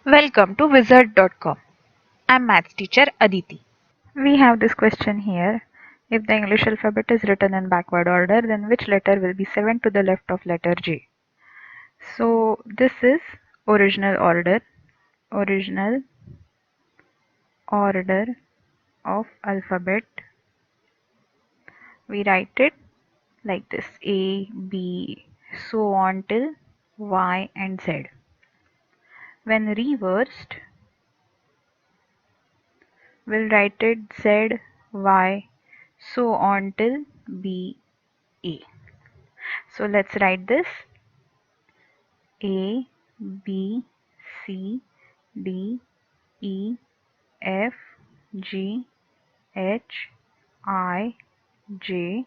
Welcome to wizard.com. I'm maths teacher Aditi. We have this question here. If the English alphabet is written in backward order, then which letter will be 7 to the left of letter J? So this is original order. Original order of alphabet. We write it like this: A, B, so on till Y and Z. When reversed, we'll write it Z, Y, so on till B, A. So let's write this: A, B, C, D, E, F, G, H, I, J,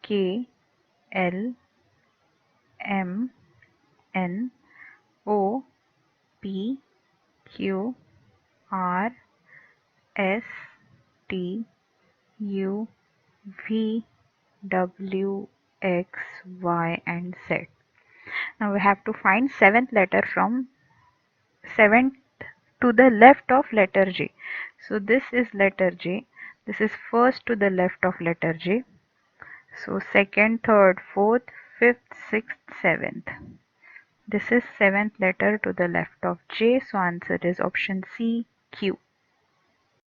K, L, M, N, O, P, Q, R, S, T, U, V, W, X, Y and Z. Now we have to find seventh letter from seventh to the left of letter J. So this is letter J. This is first to the left of letter J. So second, third, fourth, fifth, sixth, seventh. This is seventh letter to the left of J. So answer is option C, Q.